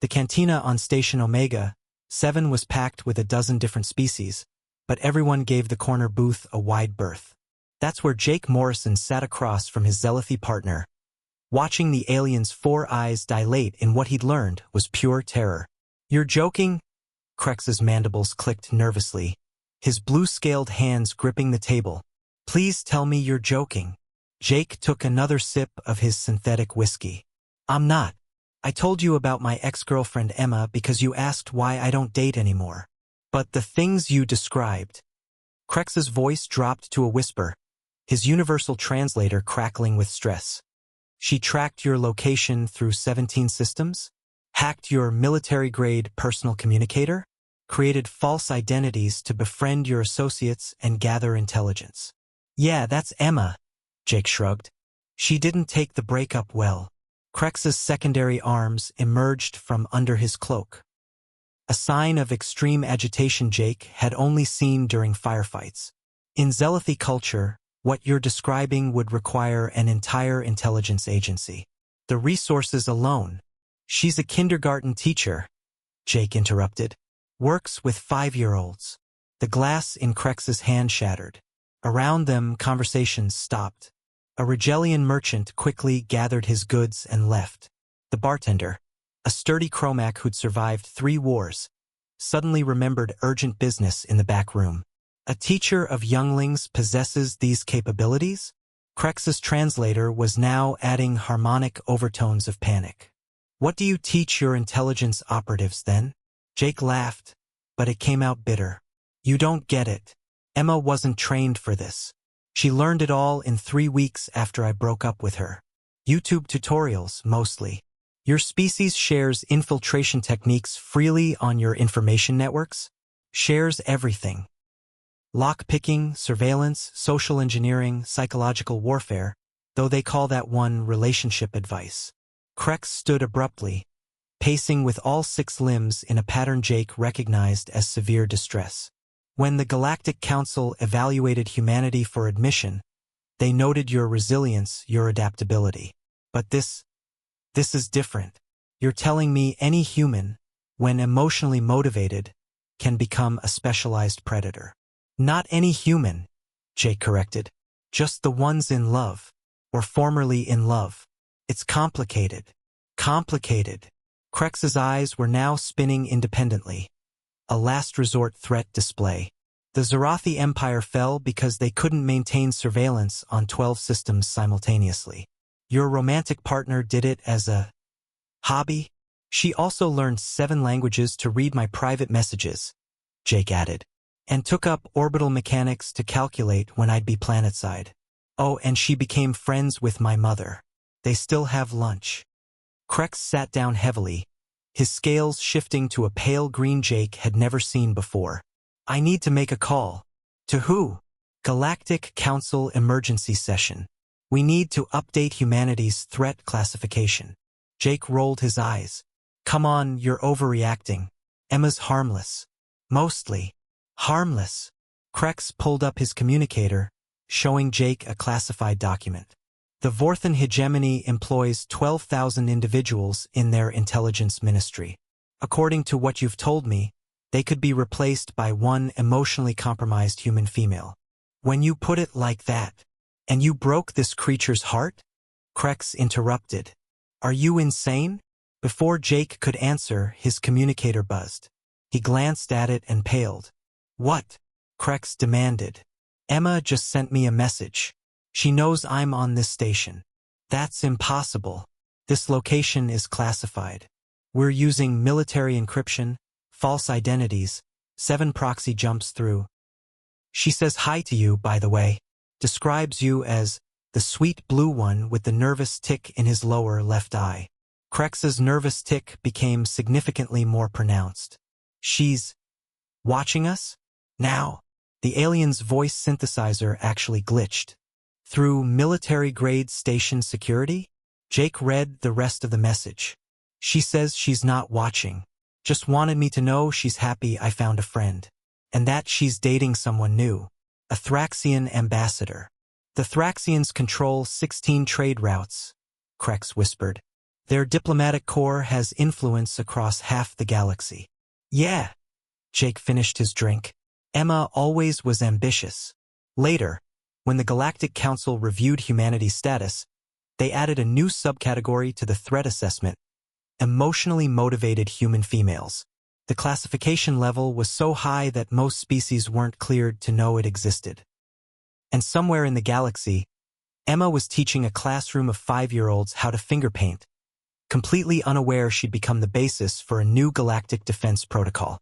The cantina on Station Omega 7 was packed with a dozen different species, but everyone gave the corner booth a wide berth. That's where Jake Morrison sat across from his Zelothy partner. Watching the alien's 4 eyes dilate in what he'd learned was pure terror. "You're joking?" Crex's mandibles clicked nervously, his blue-scaled hands gripping the table. "Please tell me you're joking." Jake took another sip of his synthetic whiskey. "I'm not. I told you about my ex-girlfriend Emma because you asked why I don't date anymore. But the things you described..." Crex's voice dropped to a whisper, his universal translator crackling with stress. "She tracked your location through 17 systems? Hacked your military-grade personal communicator? Created false identities to befriend your associates and gather intelligence?" "Yeah, that's Emma," Jake shrugged. "She didn't take the breakup well." Crex's secondary arms emerged from under his cloak, a sign of extreme agitation Jake had only seen during firefights. "In Zelothy culture, what you're describing would require an entire intelligence agency. The resources alone..." "She's a kindergarten teacher," Jake interrupted. "Works with 5-year-olds. The glass in Crex's hand shattered. Around them, conversations stopped. A Rigelian merchant quickly gathered his goods and left. The bartender, a sturdy Chromac who'd survived 3 wars, suddenly remembered urgent business in the back room. "A teacher of younglings possesses these capabilities?" Crex's translator was now adding harmonic overtones of panic. "What do you teach your intelligence operatives then?" Jake laughed, but it came out bitter. "You don't get it. Emma wasn't trained for this. She learned it all in 3 weeks after I broke up with her. YouTube tutorials, mostly. Your species shares infiltration techniques freely on your information networks. Shares everything. Lockpicking, surveillance, social engineering, psychological warfare, though they call that one relationship advice." Crex stood abruptly, pacing with all 6 limbs in a pattern Jake recognized as severe distress. "When the Galactic Council evaluated humanity for admission, they noted your resilience, your adaptability. But this is different. You're telling me any human, when emotionally motivated, can become a specialized predator." "Not any human," Jake corrected. "Just the ones in love, or formerly in love. It's complicated." "Complicated." Crex's eyes were now spinning independently. A last resort threat display. The Zarathi Empire fell because they couldn't maintain surveillance on 12 systems simultaneously. Your romantic partner did it as a hobby? She also learned 7 languages to read my private messages, Jake added, and took up orbital mechanics to calculate when I'd be planetside. Oh, and she became friends with my mother. They still have lunch. Crex sat down heavily, his scales shifting to a pale green Jake had never seen before. "I need to make a call." "To who?" "Galactic Council Emergency Session. We need to update humanity's threat classification." Jake rolled his eyes. "Come on, you're overreacting. Emma's harmless." "Mostly. Harmless." Crex pulled up his communicator, showing Jake a classified document. "The Vorthan hegemony employs 12,000 individuals in their intelligence ministry. According to what you've told me, they could be replaced by one emotionally compromised human female." "When you put it like that, and you broke this creature's heart?" Crex interrupted. "Are you insane?" Before Jake could answer, his communicator buzzed. He glanced at it and paled. "What?" Crex demanded. "Emma just sent me a message. She knows I'm on this station." "That's impossible. This location is classified. We're using military encryption, false identities, 7 proxy jumps through. She says hi to you, by the way. Describes you as the sweet blue one with the nervous tick in his lower left eye." Crex's nervous tick became significantly more pronounced. "She's watching us? Now?" The alien's voice synthesizer actually glitched. "Through military-grade station security?" Jake read the rest of the message. "She says she's not watching. Just wanted me to know she's happy I found a friend. And that she's dating someone new. A Thraxian ambassador. The Thraxians control 16 trade routes," Crex whispered. Their diplomatic corps has influence across half the galaxy. Yeah. Jake finished his drink. Emma always was ambitious. Later, when the Galactic Council reviewed humanity's status, they added a new subcategory to the threat assessment: emotionally motivated human females. The classification level was so high that most species weren't cleared to know it existed. And somewhere in the galaxy, Emma was teaching a classroom of 5-year-olds how to finger paint, completely unaware she'd become the basis for a new galactic defense protocol.